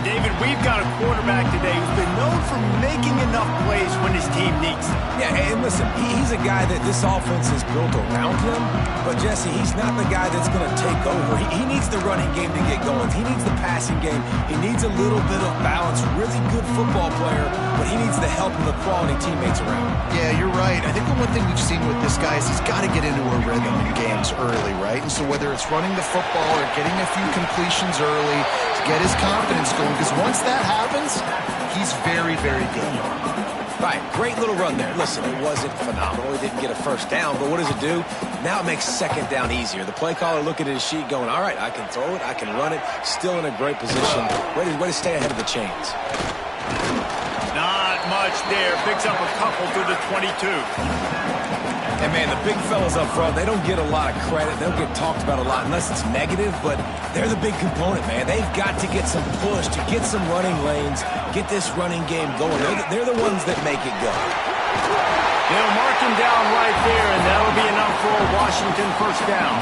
David, we've got a quarterback today who's been known for making enough plays when his team needs them. Yeah, and listen, he's a guy that this offense is built around him, but Jesse, he's not the guy that's going to take over. He needs the running game to get going. He needs the passing game. He needs a little bit of balance. Really good football player, but he needs the help of the quality teammates around him. Yeah, you're right. I think the one thing we've seen with this guy is he's got to get into a rhythm in games early, right? And so whether it's running the football or getting a few completions early to get his confidence going, because once that happens, he's very, very good. Right, great little run there. Listen, it wasn't phenomenal. He didn't get a first down, but what does it do? Now it makes second down easier. The play caller looking at his sheet going, all right, I can throw it, I can run it, still in a great position. Way to stay ahead of the chains. Not much there. Picks up a couple to the 22. And, man, the big fellas up front, they don't get a lot of credit. They don't get talked about a lot unless it's negative, but they're the big component, man. They've got to get some push, to get some running lanes, get this running game going. They're the ones that make it go. They'll mark him down right there, and that'll be enough for a Washington first down.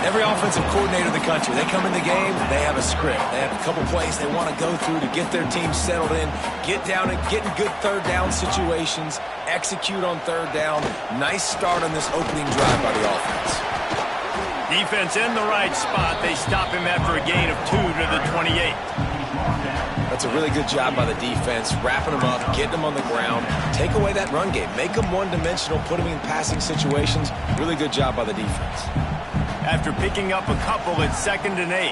Every offensive coordinator in the country, they come in the game, they have a script. They have a couple plays they want to go through to get their team settled in, get down and get in good third down situations, execute on third down. Nice start on this opening drive by the offense. Defense in the right spot. They stop him after a gain of 2 to the 28. That's a really good job by the defense, wrapping them up, getting them on the ground, take away that run game, make them one-dimensional, put them in passing situations. Really good job by the defense. After picking up a couple, it's 2nd and 8.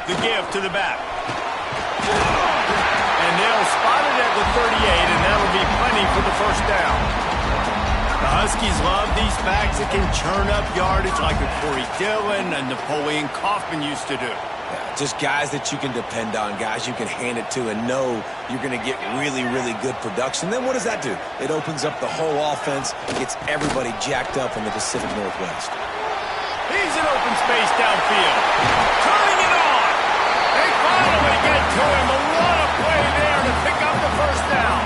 The give to the back. And they'll spot it at the 38, and that'll be plenty for the first down. The Huskies love these backs that can churn up yardage like a Corey Dillon and Napoleon Kaufman used to do. Just guys that you can depend on, guys you can hand it to and know you're going to get really, really good production. Then what does that do? It opens up the whole offense, gets everybody jacked up in the Pacific Northwest. He's in open space downfield. Turning it on. They finally get to him. A lot of play there to pick up the first down.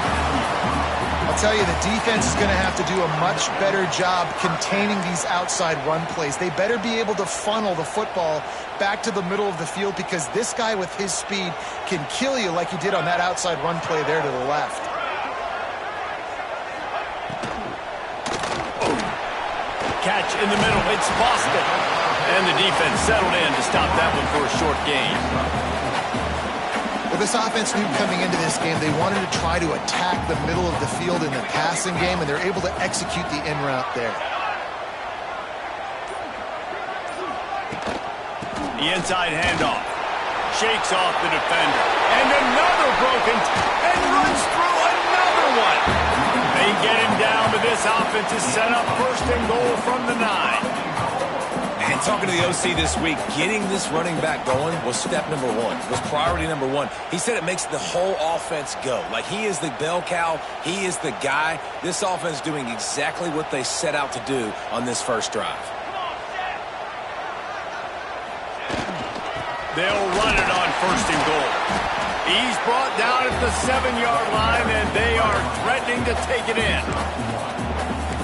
I'll tell you, the defense is going to have to do a much better job containing these outside run plays. They better be able to funnel the football back to the middle of the field, because this guy with his speed can kill you like he did on that outside run play there to the left. Catch in the middle. It's Boston. And the defense settled in to stop that one for a short gain. Well, this offense knew coming into this game they wanted to try to attack the middle of the field in the passing game, and they're able to execute the in route there. The inside handoff. Shakes off the defender. And another broken and runs through another one. They get him down, but this offense is set up 1st and goal from the 9. And talking to the OC this week, getting this running back going was step number 1, was priority number 1. He said it makes the whole offense go. Like, he is the bell cow, he is the guy. This offense doing exactly what they set out to do on this first drive. They'll run it on 1st and goal. He's brought down at the 7-yard line, and they are threatening to take it in.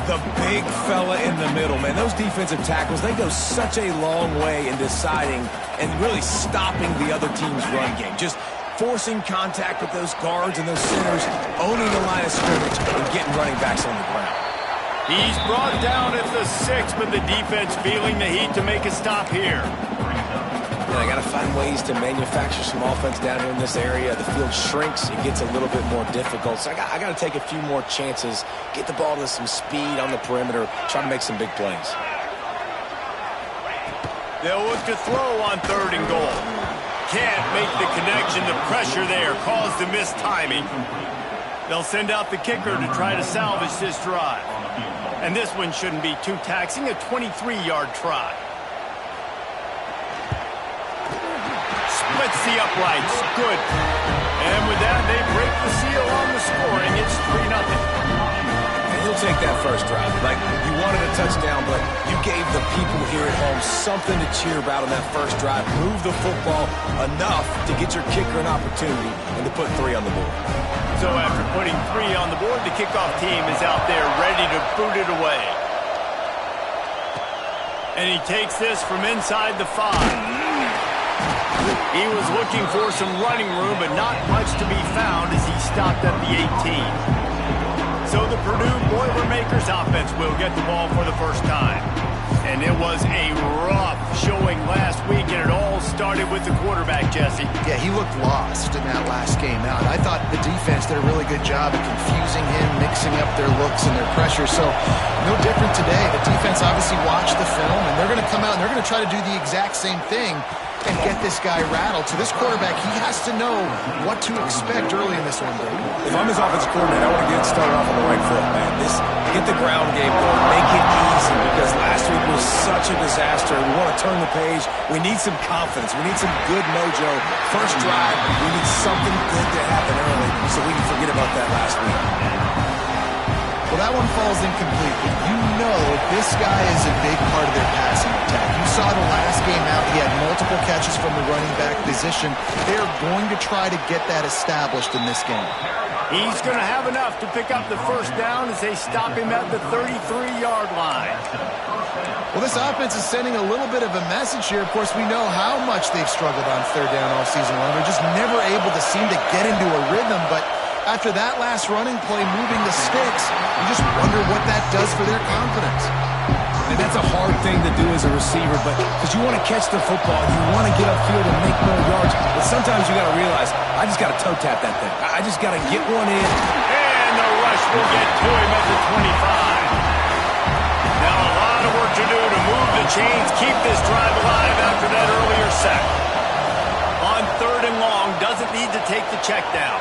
The big fella in the middle, man. Those defensive tackles, they go such a long way in deciding and really stopping the other team's run game. Just forcing contact with those guards and those centers, owning the line of scrimmage, and getting running backs on the ground. He's brought down at the 6, but the defense feeling the heat to make a stop here. And I got to find ways to manufacture some offense down here in this area. The field shrinks. It gets a little bit more difficult. So I got to take a few more chances, get the ball to some speed on the perimeter, try to make some big plays. They'll look to throw on 3rd and goal. Can't make the connection. The pressure there caused the missed timing. They'll send out the kicker to try to salvage this drive. And this one shouldn't be too taxing, a 23-yard try. Splits the uprights. Good. And with that, they break the seal on the scoring. It's 3-0. And he'll take that first drive. Like, you wanted a touchdown, but you gave the people here at home something to cheer about on that first drive. Move the football enough to get your kicker an opportunity and to put 3 on the board. So after putting 3 on the board, the kickoff team is out there ready to boot it away. And he takes this from inside the 5. He was looking for some running room, but not much to be found as he stopped at the 18. So the Purdue Boilermakers offense will get the ball for the first time. And it was a rough showing last week, and it all started with the quarterback, Jesse. Yeah, he looked lost in that last game out. I thought the defense did a really good job of confusing him, mixing up their looks and their pressure. So no different today. The defense obviously watched the film, and they're going to come out and they're going to try to do the exact same thing and get this guy rattled. So this quarterback, he has to know what to expect early in this one, Dave. If I'm his offensive coordinator, I want to get started off on the right foot, man. Get the ground game going. Make it easy, because last week was such a disaster. We want to turn the page. We need some confidence. We need some good mojo. First drive, we need something good to happen early so we can forget about that last week. Well, that one falls incomplete, but you know this guy is a big part of their passing attack. You saw the last game out, he had multiple catches from the running back position. They're going to try to get that established in this game. He's going to have enough to pick up the first down as they stop him at the 33-yard line. Well, this offense is sending a little bit of a message here. Of course, we know how much they've struggled on third down all season long. They're just never able to seem to get into a rhythm, but after that last running play, moving the sticks, you just wonder what that does for their confidence. And that's a hard thing to do as a receiver, but because you want to catch the football, you want to get upfield and make more yards. But sometimes you got to realize, I just got to toe tap that thing. I just got to get one in. And the rush will get to him at the 25. Now a lot of work to do to move the chains, keep this drive alive after that earlier sack. On third and long, doesn't need to take the check down.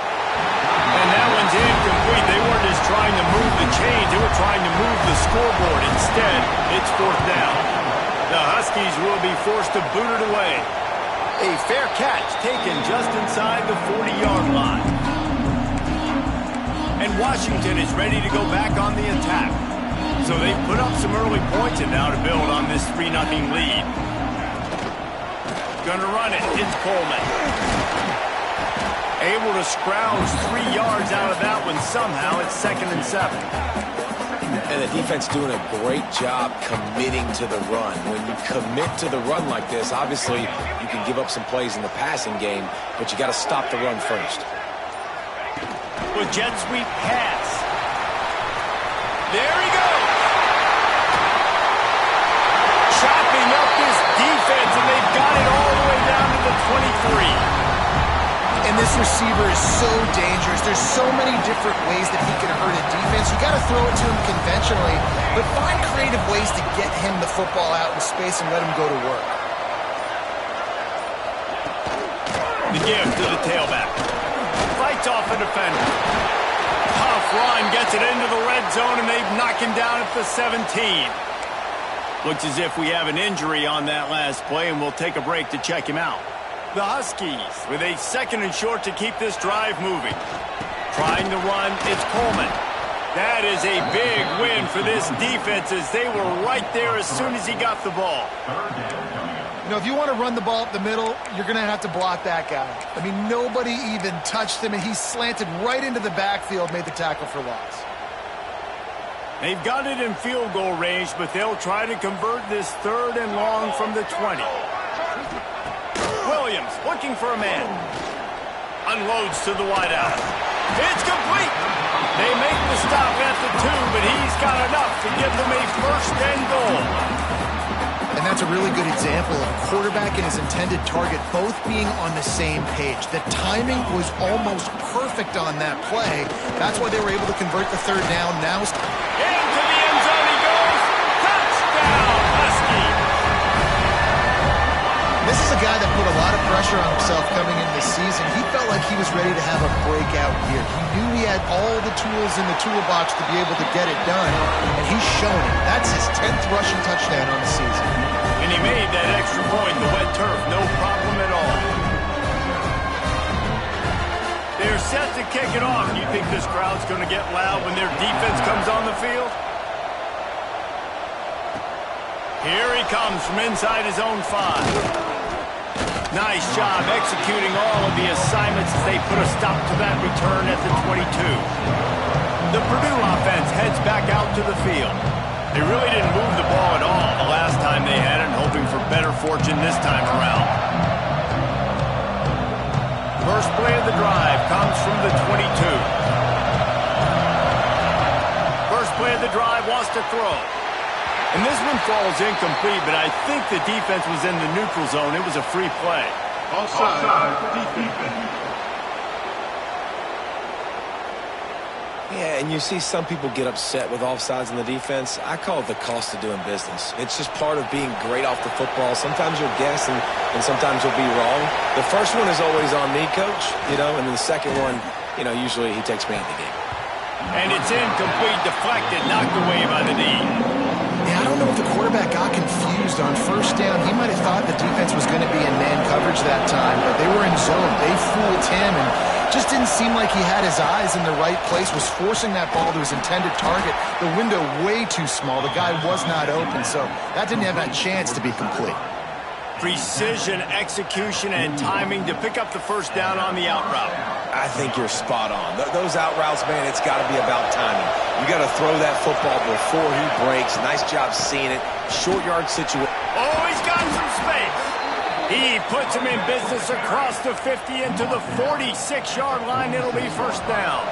And that one's incomplete. They weren't just trying to move the chains. They were trying to move the scoreboard. Instead, it's fourth down. The Huskies will be forced to boot it away. A fair catch taken just inside the 40-yard line. And Washington is ready to go back on the attack. So they put up some early points, and now to build on this 3-0 lead. Gonna run it. It's Coleman. Able to scrounge 3 yards out of that one somehow. It's 2nd and 7. And the defense doing a great job committing to the run. When you commit to the run like this, obviously you can give up some plays in the passing game, but you got to stop the run first. With jet sweep pass. There he goes. Chopping up this defense, and they've got it all the way down to the 23. And this receiver is so dangerous. There's so many different ways that he can hurt a defense. You got to throw it to him conventionally, but find creative ways to get him the football out in space and let him go to work. The give to the tailback. Fights off a defender. Tough run, gets it into the red zone, and they've knocked him down at the 17. Looks as if we have an injury on that last play, and we'll take a break to check him out. The Huskies with a 2nd and short to keep this drive moving. Trying to run, it's Coleman. That is a big win for this defense as they were right there as soon as he got the ball. You know, if you want to run the ball up the middle, you're going to have to block that guy. I mean, nobody even touched him, and he slanted right into the backfield, made the tackle for loss. They've got it in field goal range, but they'll try to convert this 3rd and long from the 20. Williams looking for a man. Unloads to the wideout. It's complete. They make the stop at the 2, but he's got enough to give them a 1st and goal. And that's a really good example of a quarterback and his intended target both being on the same page. The timing was almost perfect on that play. That's why they were able to convert the 3rd down. Now into the end zone he goes. Touchdown, Huskies. This is a guy that put a lot of pressure on himself coming into the season. He felt like he was ready to have a breakout year. He knew he had all the tools in the toolbox to be able to get it done, and he's shown it. That's his 10th rushing touchdown on the season. And he made that extra point, the wet turf, no problem at all. They're set to kick it off. Do you think this crowd's going to get loud when their defense comes on the field? Here he comes from inside his own 5. Nice job executing all of the assignments as they put a stop to that return at the 22. The Purdue offense heads back out to the field. They really didn't move the ball at all the last time they had better fortune this time around. First play of the drive comes from the 22. First play of the drive wants to throw. And this one falls incomplete, but I think the defense was in the neutral zone. It was a free play. Offside, defense. Yeah, and you see some people get upset with offsides in the defense. I call it the cost of doing business. It's just part of being great off the football. Sometimes you'll guess, and sometimes you'll be wrong. The first one is always on me, Coach, and then the second one, usually he takes me out of the game. And it's incomplete, deflected, knocked away by the knee. Yeah, I don't know if the quarterback got confused on first down. He might have thought the defense was going to be in man coverage that time, but they were in zone. They fooled him and just didn't seem like he had his eyes in the right place, was forcing that ball to his intended target. The window way too small. The guy was not open, so that didn't have that chance to be complete. Precision, execution, and timing to pick up the first down on the out route. I think you're spot on. Those out routes, man, it's got to be about timing. You got to throw that football before he breaks. Nice job seeing it. Short yard situation. Oh, he's got some space. He puts him in business across the 50 into the 46-yard line. It'll be first down.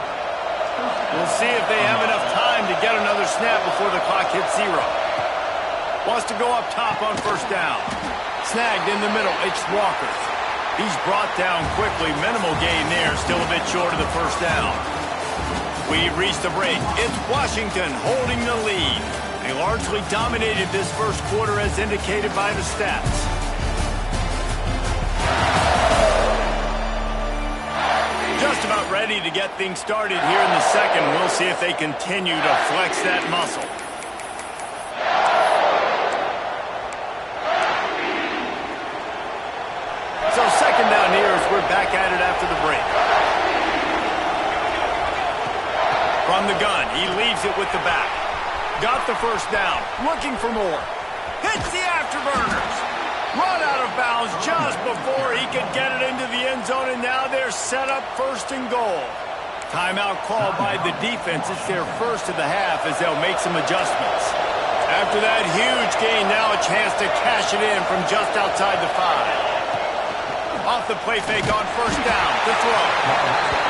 We'll see if they have enough time to get another snap before the clock hits 0. Wants to go up top on first down. Snagged in the middle. It's Walker. He's brought down quickly. Minimal gain there. Still a bit short of the first down. We've reached the break. It's Washington holding the lead. They largely dominated this first quarter as indicated by the stats. Just about ready to get things started here in the second. We'll see if they continue to flex that muscle. So second down here as we're back at it after the break. From the gun, he leaves it with the back. Got the first down, looking for more. Hits the afterburners. Run out of bounds just before he could get it into the end zone, and now they're set up first and goal. Timeout called by the defense. It's their first of the half as they'll make some adjustments. After that huge gain, now a chance to cash it in from just outside the 5. Off the play fake on first down to throw.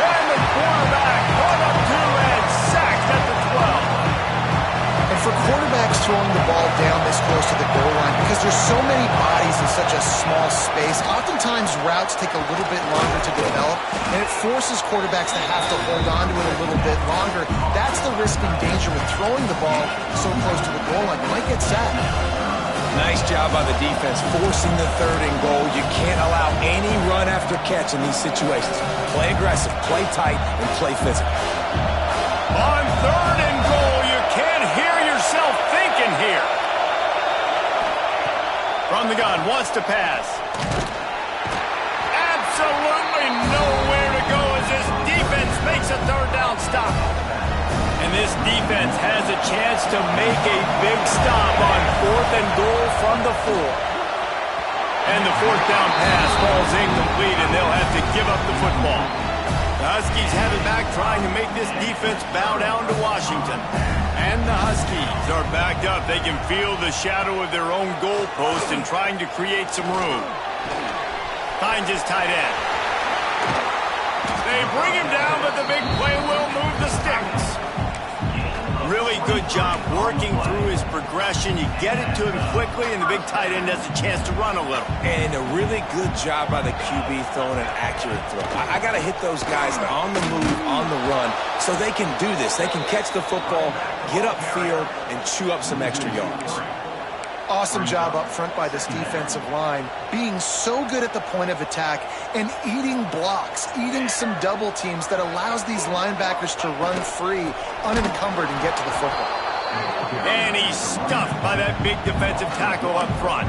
And the quarterback brought up 2 and sacked at the 12. And for quarterbacks throwing the ball down this close to the goal line, because there's so many bodies in such a small space, oftentimes routes take a little bit longer to develop, and it forces quarterbacks to have to hold on to it a little bit longer. That's the risk and danger with throwing the ball so close to the goal line. You might get sacked. Nice job by the defense forcing the third and goal. You can't allow any run after catch in these situations. Play aggressive, play tight, and play physical. On third and goal, you can't hear yourself thinking here. From the gun, wants to pass. Absolutely nowhere to go as this defense makes a third down stop. And this defense has a chance to make a big stop on fourth and goal from the 4. And the fourth down pass falls incomplete, and they'll have to give up the football. The Huskies have it back, trying to make this defense bow down to Washington. And the Huskies are backed up. They can feel the shadow of their own goalpost and trying to create some room. Finds his tight end. They bring him down, but the big play will move the sticks. Really good job working through his progression. You get it to him quickly, and the big tight end has a chance to run a little. And a really good job by the QB throwing an accurate throw. I got to hit those guys on the move, on the run, so they can do this. They can catch the football, get upfield, and chew up some extra yards. Awesome job up front by this defensive line, being so good at the point of attack and eating blocks, eating some double teams that allows these linebackers to run free, unencumbered, and get to the football. And he's stuffed by that big defensive tackle up front.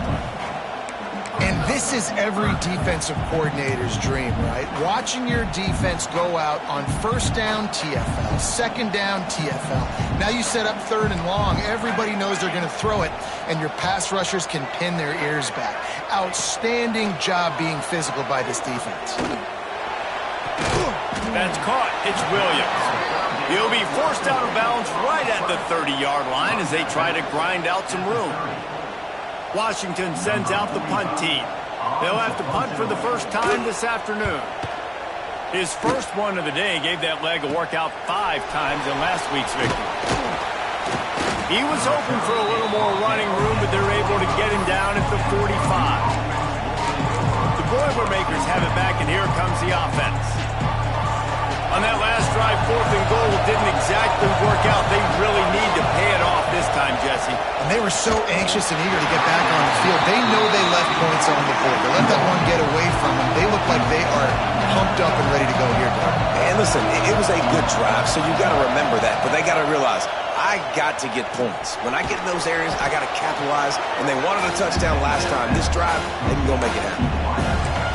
And this is every defensive coordinator's dream, right? Watching your defense go out on first down, TFL, second down, TFL. Now you set up third and long. Everybody knows they're going to throw it, and your pass rushers can pin their ears back. Outstanding job being physical by this defense. That's caught. It's Williams. He'll be forced out of bounds right at the 30-yard line as they try to grind out some room. Washington sends out the punt team. They'll have to punt for the first time this afternoon. His first one of the day gave that leg a workout 5 times in last week's victory. He was hoping for a little more running room, but they're able to get him down at the 45. The Boilermakers have it back, and here comes the offense. On that last drive, 4th and goal didn't exactly work out. They really need to pay it off this time, Jesse. And they were so anxious and eager to get back on the field. They know they left points on the board. They let that one get away from them. They look like they are pumped up and ready to go here, Doug. And listen, it was a good drive, so you got to remember that. But they got to realize, I got to get points. When I get in those areas, I got to capitalize. And they wanted a touchdown last time. This drive, they can go make it happen.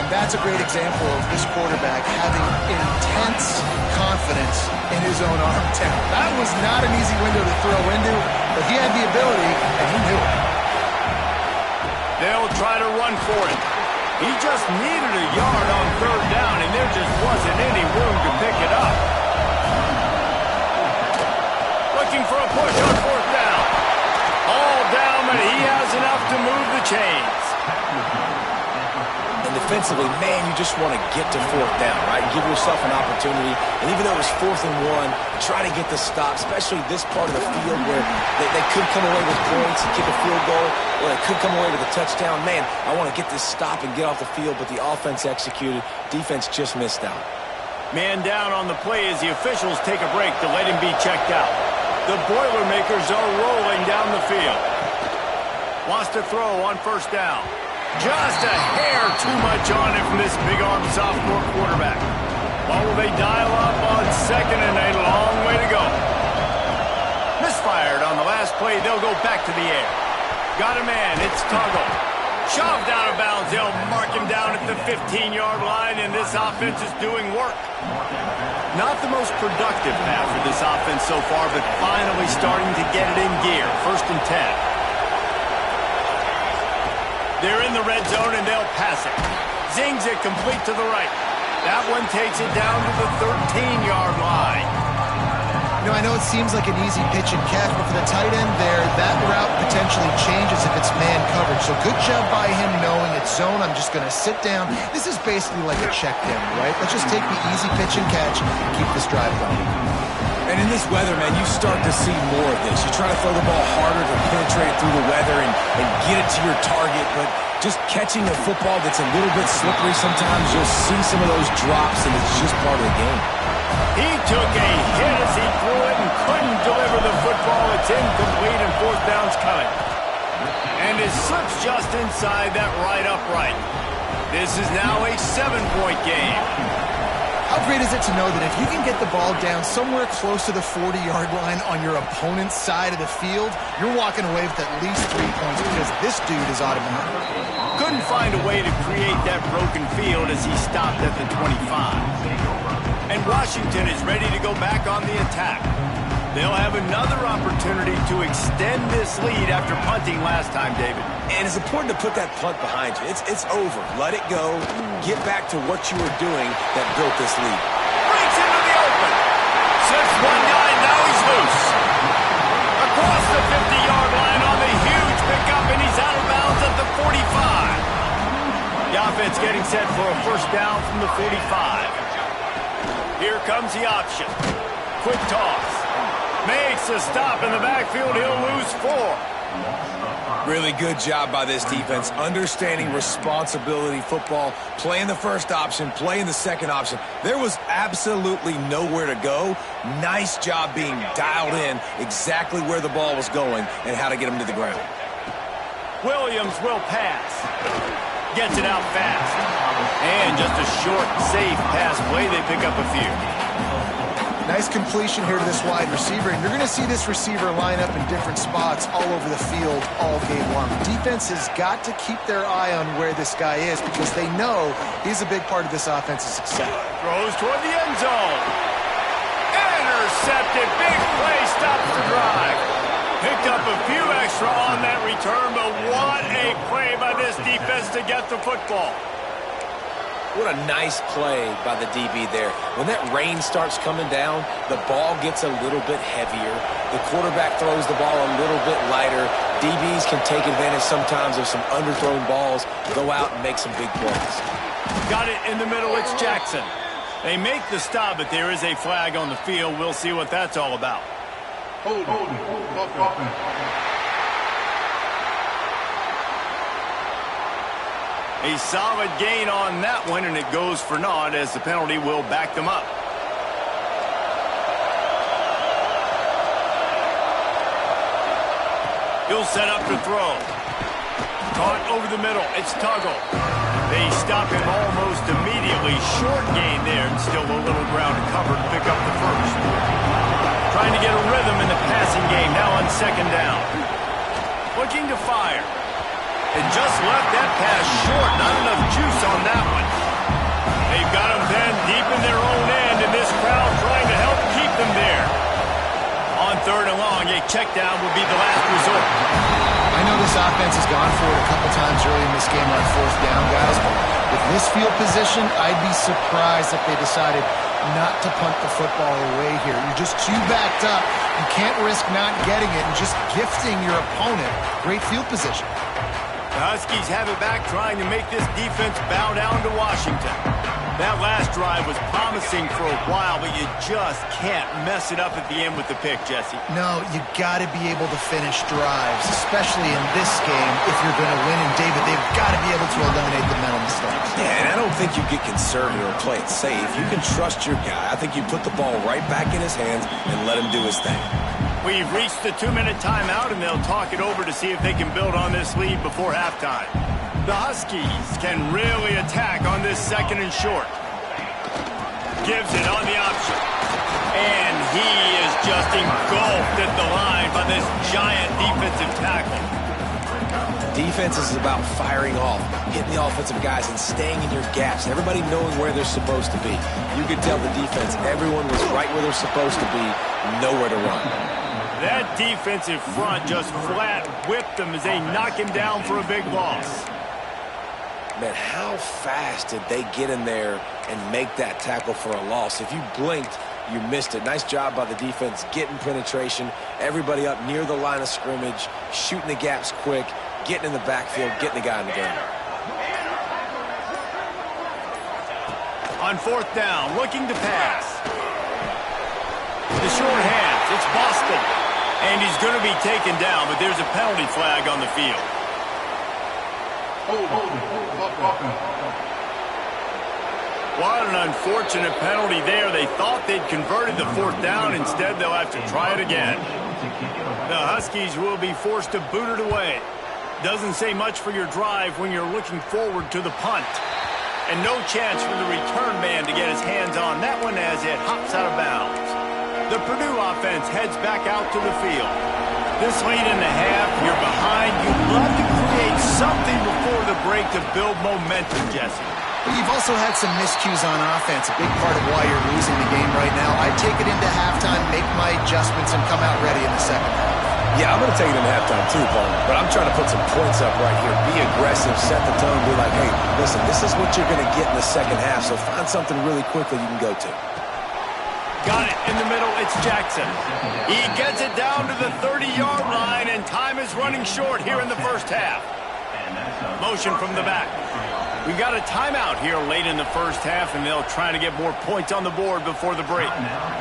That's a great example of this quarterback having intense confidence in his own arm talent. That was not an easy window to throw into, but he had the ability, and he knew it. They'll try to run for it. He just needed a yard on 3rd down, and there just wasn't any room to pick it up. Looking for a push on 4th down. All down, but he has enough to move the chains. And defensively, man, you just want to get to 4th down, right? Give yourself an opportunity. And even though it was 4th and 1, try to get the stop, especially this part of the field where they could come away with points and kick a field goal, or they could come away with a touchdown. Man, I want to get this stop and get off the field, but the offense executed. Defense just missed out. Man down on the play as the officials take a break to let him be checked out. The Boilermakers are rolling down the field. Wants to throw on 1st down. Just a hair too much on it from this big-arm sophomore quarterback. What will they dial up on 2nd and a long way to go? Misfired on the last play. They'll go back to the air. Got a man. It's Toggle. Shoved out of bounds. They'll mark him down at the 15-yard line, and this offense is doing work. Not the most productive half for this offense so far, but finally starting to get it in gear. 1st and 10. They're in the red zone, and they'll pass it. Zings it complete to the right. That one takes it down to the 13-yard line. You know, I know it seems like an easy pitch and catch, but for the tight end there, that route potentially changes if it's man coverage. So good job by him knowing it's zone. I'm just going to sit down. This is basically like a check down, right? Let's just take the easy pitch and catch and keep this drive going. And in this weather, man, you start to see more of this. You try to throw the ball harder to penetrate through the weather and get it to your target, but just catching a football that's a little bit slippery sometimes, you'll see some of those drops, and it's just part of the game. He took a hit as he threw it and couldn't deliver the football. It's incomplete, and 4th down's coming. And it slips just inside that right upright. This is now a 7-point game. How great is it to know that if you can get the ball down somewhere close to the 40-yard line on your opponent's side of the field, you're walking away with at least 3 points because this dude is automatic. Couldn't find a way to create that broken field as he stopped at the 25. And Washington is ready to go back on the attack. They'll have another opportunity to extend this lead after punting last time, David. And it's important to put that punt behind you. It's over. Let it go. Get back to what you were doing that built this lead. Breaks into the open. Slips one guy, now he's loose. Across the 50-yard line on the huge pickup, and he's out of bounds at the 45. The offense getting set for a 1st down from the 45. Here comes the option. Quick toss. Makes a stop in the backfield. He'll lose 4. Really good job by this defense. Understanding responsibility football. Playing the first option. Playing the second option. There was absolutely nowhere to go. Nice job being dialed in exactly where the ball was going and how to get him to the ground. Williams will pass. Gets it out fast. And just a short, safe pass play. They pick up a few. Nice completion here to this wide receiver, and you're going to see this receiver line up in different spots all over the field all game long. Defense has got to keep their eye on where this guy is because they know he's a big part of this offense's success. Throws toward the end zone. Intercepted. Big play. Stops the drive. Picked up a few extra on that return, but what a play by this defense to get the football. What a nice play by the DB there. When that rain starts coming down, the ball gets a little bit heavier. The quarterback throws the ball a little bit lighter. DBs can take advantage sometimes of some underthrown balls, go out and make some big plays. Got it in the middle. It's Jackson. They make the stop, but there is a flag on the field. We'll see what that's all about. Hold it. A solid gain on that one, and it goes for naught as the penalty will back them up. He'll set up to throw. Caught over the middle. It's Tuggle. They stop him almost immediately. Short gain there, and still a little ground to cover to pick up the first. Trying to get a rhythm in the passing game, now on second down. Looking to fire. And just left that pass short. Not enough juice on that one. They've got him then deep in their own end, and this crowd trying to help keep them there. On third and long, a check down will be the last resort. I know this offense has gone for it a couple times early in this game on fourth down, guys, but with this field position, I'd be surprised if they decided not to punt the football away here. You're just too backed up. You can't risk not getting it and just gifting your opponent great field position. The Huskies have it back, trying to make this defense bow down to Washington. That last drive was promising for a while, but you just can't mess it up at the end with the pick, Jesse. No, you got to be able to finish drives, especially in this game if you're going to win. And, David, they've got to be able to eliminate the mental mistakes. Yeah, and I don't think you get conservative or play it safe. You can trust your guy. I think you put the ball right back in his hands and let him do his thing. We've reached the 2-minute timeout, and they'll talk it over to see if they can build on this lead before halftime. The Huskies can really attack on this second and short. Gives it on the option. And he is just engulfed at the line by this giant defensive tackle. Defense is about firing off, hitting the offensive guys, and staying in your gaps. Everybody knowing where they're supposed to be. You could tell the defense, everyone was right where they're supposed to be, nowhere to run. That defensive front just flat whipped them as they knock him down for a big loss. Man, how fast did they get in there and make that tackle for a loss? If you blinked, you missed it. Nice job by the defense getting penetration. Everybody up near the line of scrimmage, shooting the gaps quick, getting in the backfield, getting the guy in the game. On fourth down, looking to pass. The short hands, it's Boston. And he's going to be taken down, but there's a penalty flag on the field. What an unfortunate penalty there. They thought they'd converted the fourth down. Instead, they'll have to try it again. The Huskies will be forced to boot it away. Doesn't say much for your drive when you're looking forward to the punt. And no chance for the return man to get his hands on that one as it hops out of bounds. The Purdue offense heads back out to the field. This late in the half, you're behind. You'd love to create something before the break to build momentum, Jesse. You've also had some miscues on offense, a big part of why you're losing the game right now. I take it into halftime, make my adjustments, and come out ready in the second half. Yeah, I'm going to take it in halftime too, Paul. But I'm trying to put some points up right here. Be aggressive, set the tone, be like, hey, listen, this is what you're going to get in the second half, so find something really quickly you can go to. Got it in the middle. It's Jackson. He gets it down to the 30-yard line, and time is running short here in the first half. Motion from the back. We got a timeout here late in the first half, and they'll try to get more points on the board before the break.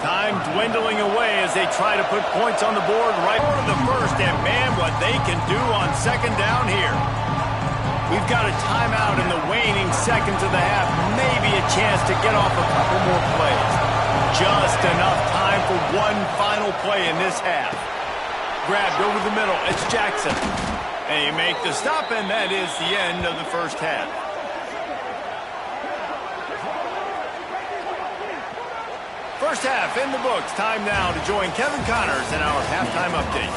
Time dwindling away as they try to put points on the board right before the first, and man, what they can do on second down here. We've got a timeout in the waning seconds of the half, maybe a chance to get off a couple more plays. Just enough time for one final play in this half. Grabbed over the middle, it's Jackson. They make the stop, and that is the end of the first half. First half in the books. Time now to join Kevin Connors in our halftime update.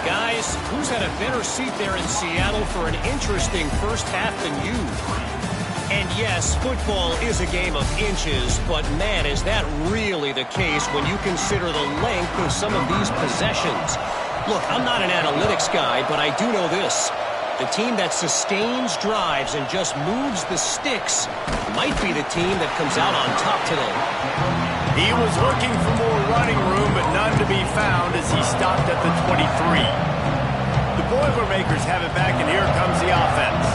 Guys, who's had a better seat there in Seattle for an interesting first half than you? And yes, football is a game of inches, but man, is that really the case when you consider the length of some of these possessions. Look, I'm not an analytics guy, but I do know this. The team that sustains drives and just moves the sticks might be the team that comes out on top today. He was looking for more running room, but none to be found as he stopped at the 23. The Boilermakers have it back, and here comes the offense.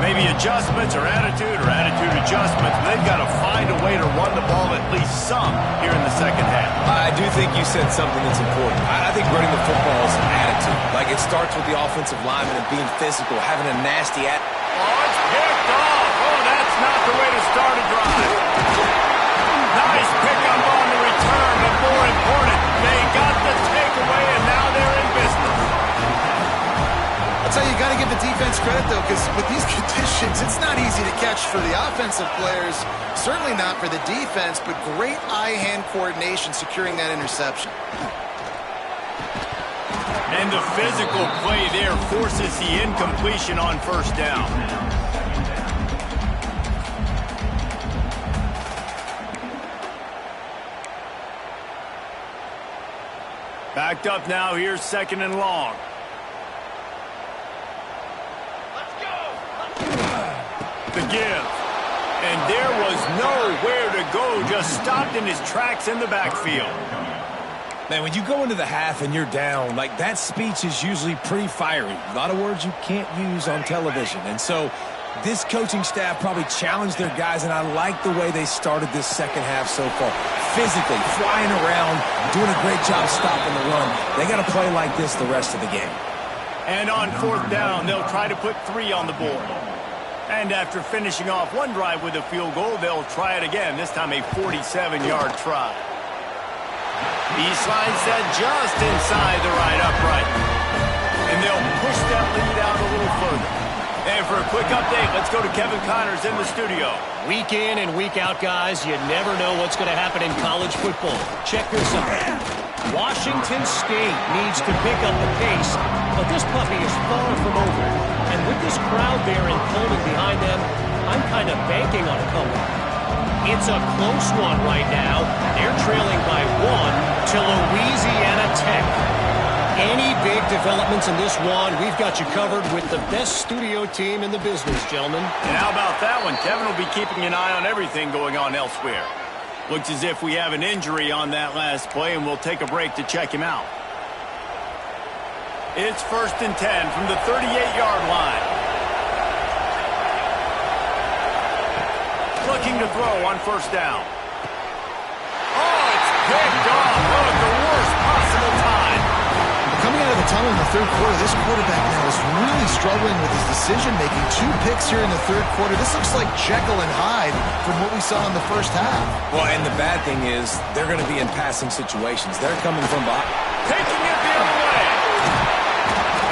Maybe adjustments or attitude adjustments. They've got to find a way to run the ball at least some here in the second half. I do think you said something that's important. I think running the football is an attitude. Like, it starts with the offensive lineman and being physical, having a nasty attitude. Oh, it's picked off. Oh, that's not the way to start a drive. Nice pickup on the return, but more important, they got the takeaway, and now they're in business. I'll tell you, you got to give the defense credit, though, because with these conditions, it's not easy to catch for the offensive players. Certainly not for the defense, but great eye-hand coordination securing that interception. And the physical play there forces the incompletion on first down. Backed up now, here's second and long. The give. And there was nowhere to go, just stopped in his tracks in the backfield. Man, when you go into the half and you're down, like, that speech is usually pretty fiery. A lot of words you can't use on television. And so this coaching staff probably challenged their guys, and I like the way they started this second half so far. Physically, flying around, doing a great job stopping the run. They got to play like this the rest of the game. And on fourth down, they'll try to put 3 on the board. And after finishing off one drive with a field goal, they'll try it again, this time a 47-yard try. He slides that just inside the right upright. And they'll push that lead out a little further. And for a quick update, let's go to Kevin Connors in the studio. Week in and week out, guys, you never know what's going to happen in college football. Check this out. Washington State needs to pick up the pace, but this puppy is far from over. And with this crowd there and Coleman behind them, I'm kind of banking on a comeback. It's a close one right now. They're trailing by 1 to Louisiana Tech. Any big developments in this one, we've got you covered with the best studio team in the business, gentlemen. And how about that one? Kevin will be keeping an eye on everything going on elsewhere. Looks as if we have an injury on that last play, and we'll take a break to check him out. It's 1st and 10 from the 38-yard line. Looking to throw on first down. Oh, it's picked off. Oh, at the worst possible time. Coming out of the tunnel in the third quarter, this quarterback now is really struggling with his decision-making. 2 picks here in the third quarter. This looks like Jekyll and Hyde from what we saw in the first half. Well, and the bad thing is they're going to be in passing situations. They're coming from behind. Taking it the other way.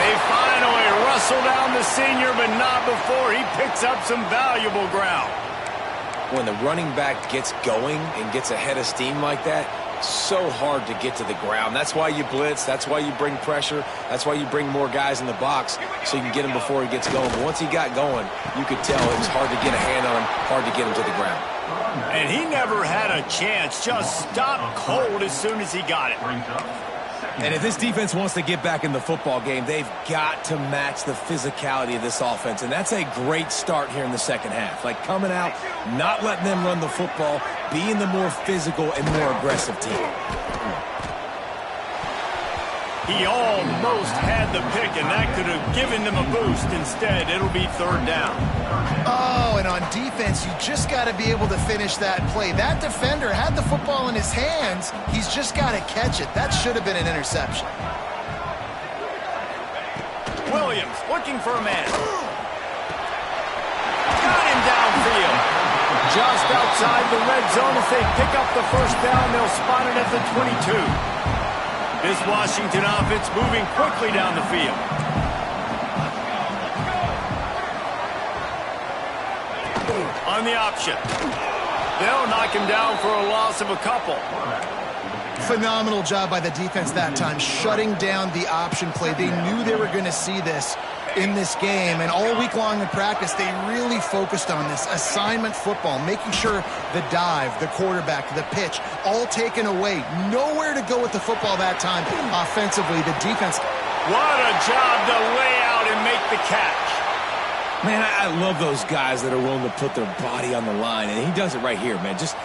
They finally wrestle down the senior, but not before he picks up some valuable ground. When the running back gets going and gets ahead of steam like that, so hard to get to the ground. That's why you blitz. That's why you bring pressure. That's why you bring more guys in the box so you can get him before he gets going. But once he got going, you could tell it was hard to get a hand on him, hard to get him to the ground. And he never had a chance. Just stopped cold as soon as he got it. And if this defense wants to get back in the football game, they've got to match the physicality of this offense. And that's a great start here in the second half. Like, coming out, not letting them run the football, being the more physical and more aggressive team. He almost had the pick, and that could have given them a boost. Instead, it'll be 3rd down. Oh, and on defense, you just got to be able to finish that play. That defender had the football in his hands. He's just got to catch it. That should have been an interception. Williams looking for a man. Got him downfield. Just outside the red zone. If they pick up the first down, they'll spot it at the 22. This Washington offense moving quickly down the field. On the option. They'll knock him down for a loss of a couple. Phenomenal job by the defense that time, shutting down the option play. They knew they were going to see this in this game, and all week long in practice, they really focused on this assignment football, making sure the dive, the quarterback, the pitch, all taken away. Nowhere to go with the football that time offensively. The defense. What a job to lay out and make the catch. Man, I love those guys that are willing to put their body on the line, and he does it right here, man. Just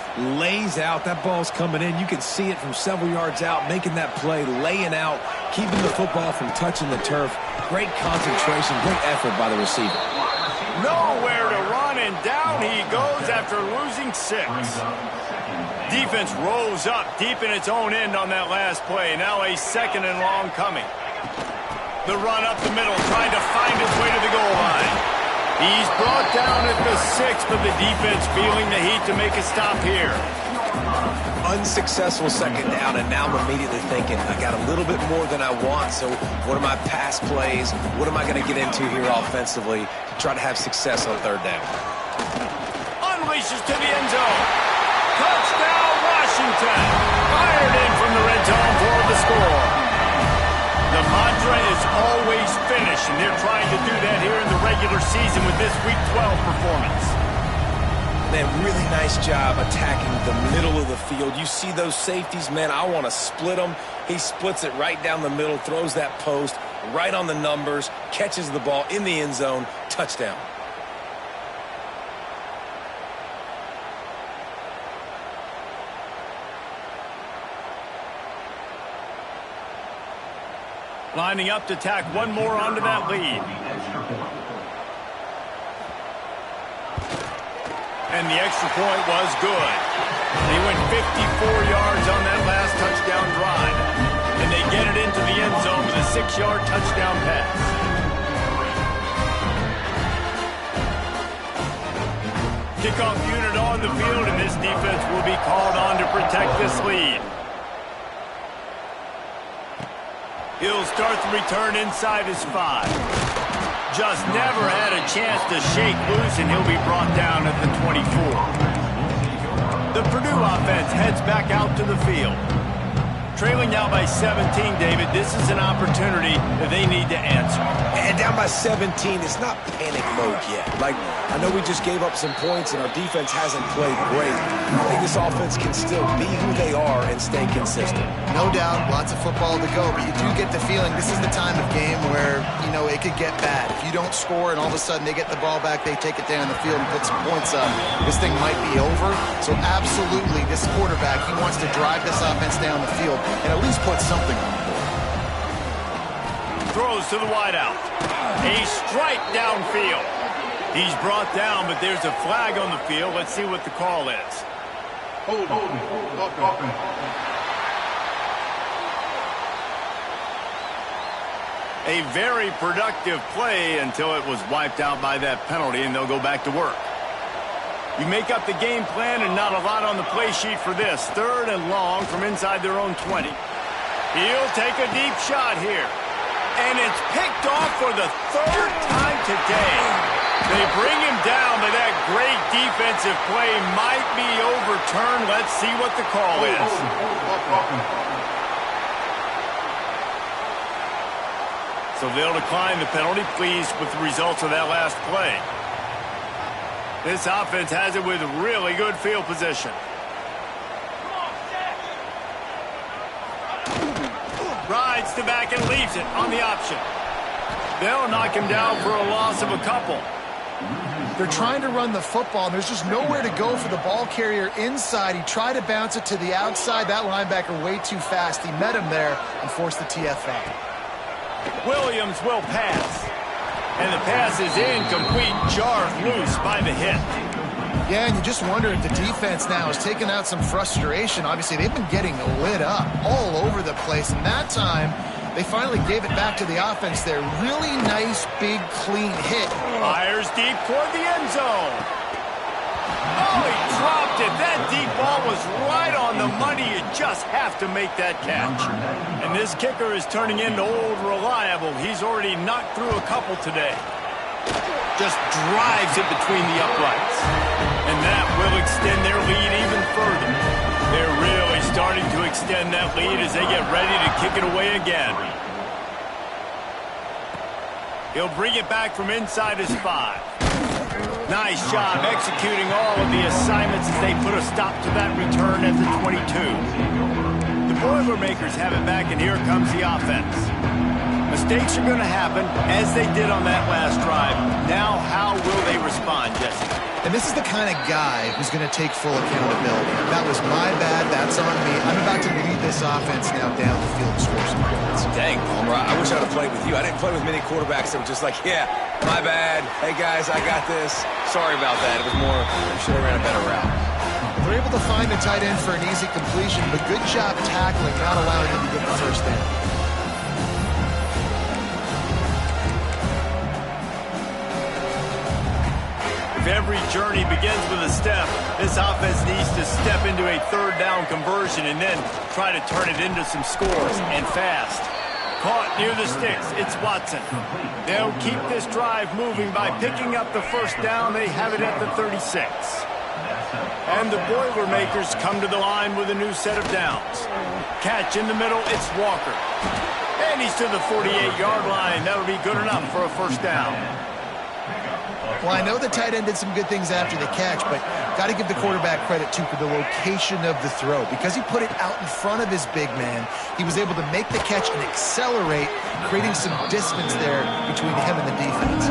lays out. That ball's coming in. You can see it from several yards out, making that play, laying out, keeping the football from touching the turf. Great concentration, great effort by the receiver. Nowhere to run, and down he goes after losing 6. Defense rolls up deep in its own end on that last play. Now a 2nd and long coming. The run up the middle, trying to find his way to the goal line. He's brought down at the 6, but the defense feeling the heat to make a stop here. Unsuccessful 2nd down, and now I'm immediately thinking, I got a little bit more than I want, so what are my pass plays? What am I going to get into here offensively to try to have success on 3rd down? Unleashes to the end zone. Touchdown, Washington. Fired in from the red zone for the score. The mantra is always finish, and they're trying to do that here in the regular season with this Week 12 performance. Man, really nice job attacking the middle of the field. You see those safeties, man, I want to split them. He splits it right down the middle, throws that post right on the numbers, catches the ball in the end zone, touchdown. Lining up to tack one more onto that lead. And the extra point was good. They went 54 yards on that last touchdown drive. And they get it into the end zone with a 6-yard touchdown pass. Kickoff unit on the field, and this defense will be called on to protect this lead. He'll start the return inside his 5. Just never had a chance to shake loose, and he'll be brought down at the 24. The Purdue offense heads back out to the field. Trailing now by 17, David, this is an opportunity that they need to answer. And down by 17, it's not panic mode yet. Like, I know we just gave up some points and our defense hasn't played great. I think this offense can still be who they are and stay consistent. No doubt, lots of football to go, but you do get the feeling this is the time of game where, you know, it could get bad. If you don't score and all of a sudden they get the ball back, they take it down the field and put some points up, this thing might be over. So absolutely, this quarterback, he wants to drive this offense down the field and at least put something on the board. Throws to the wideout. A strike downfield. He's brought down, but there's a flag on the field. Let's see what the call is. Hold. A very productive play until it was wiped out by that penalty, and they'll go back to work. You make up the game plan and not a lot on the play sheet for this. 3rd and long from inside their own 20. He'll take a deep shot here. And it's picked off for the 3rd time today. They bring him down, but that great defensive play might be overturned. Let's see what the call is. So they'll decline the penalty, pleased with the results of that last play. This offense has it with really good field position. Rides to back and leaves it on the option. They'll knock him down for a loss of a couple. They're trying to run the football, and there's just nowhere to go for the ball carrier inside. He tried to bounce it to the outside. That linebacker way too fast. He met him there and forced the TFL. Williams will pass. And the pass is incomplete, jarred loose by the hit. Yeah, and you just wonder if the defense now has taken out some frustration. Obviously, they've been getting lit up all over the place, and that time they finally gave it back to the offense there. Really nice, big, clean hit. Fires deep toward the end zone. Oh, he dropped it. That deep ball was right on the money. You just have to make that catch. And this kicker is turning into old reliable. He's already knocked through a couple today. Just drives it between the uprights. And that will extend their lead even further. They're really starting to extend that lead as they get ready to kick it away again. He'll bring it back from inside his 5. Nice job executing all of the assignments as they put a stop to that return at the 22. The Boilermakers have it back, and here comes the offense. A Mistakes are going to happen, as they did on that last drive. Now, how will they respond, Jesse? And this is the kind of guy who's going to take full accountability. That was my bad. That's on me. I'm about to lead this offense now down the field and score some points. Dang, Palmer, I wish I would have played with you. I didn't play with many quarterbacks that were just like, yeah, my bad. Hey, guys, I got this. Sorry about that. It was more, we should have ran a better route. They're able to find the tight end for an easy completion, but good job tackling, not allowing him to get the first down. If every journey begins with a step, this offense needs to step into a third down conversion and then try to turn it into some scores, and fast. Caught near the sticks. It's Watson. They'll keep this drive moving by picking up the first down. They have it at the 36. And the Boilermakers come to the line with a new set of downs. Catch in the middle, it's Walker. And he's to the 48-yard line. That'll be good enough for a first down. Well, I know the tight end did some good things after the catch, but got to give the quarterback credit, too, for the location of the throw. Because he put it out in front of his big man, he was able to make the catch and accelerate, creating some distance there between him and the defense.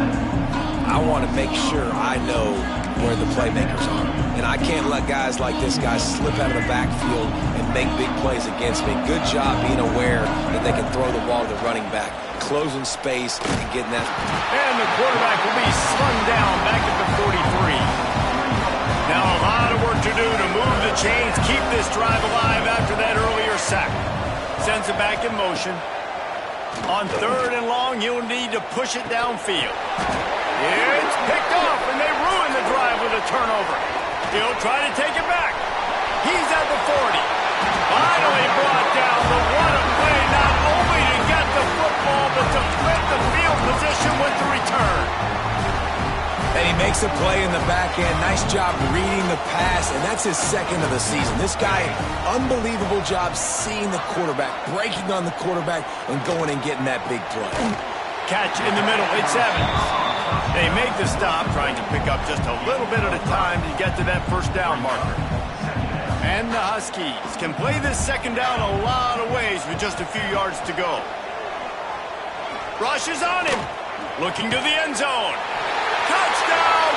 I want to make sure I know where the playmakers are. And I can't let guys like this guy slip out of the backfield and make big plays against me. Good job being aware that they can throw the ball to the running back, closing space and getting that. And the quarterback will be slung down back at the 43. Now a lot of work to do to move the chains, keep this drive alive after that earlier sack. Sends it back in motion. On third and long, you'll need to push it downfield. It's picked off, and they ruin the drive with a turnover. He'll try to take it back. He's at the 40. Finally brought down, but what a play, not only to get the football, but to flip the field position with the return. And he makes a play in the back end. Nice job reading the pass, and that's his second of the season. This guy, unbelievable job seeing the quarterback, breaking on the quarterback, and going and getting that big play. Catch in the middle, it's Evans. They make the stop, trying to pick up just a little bit at a time to get to that first down marker. And the Huskies can play this second down a lot of ways with just a few yards to go. Rush is on him. Looking to the end zone. Touchdown,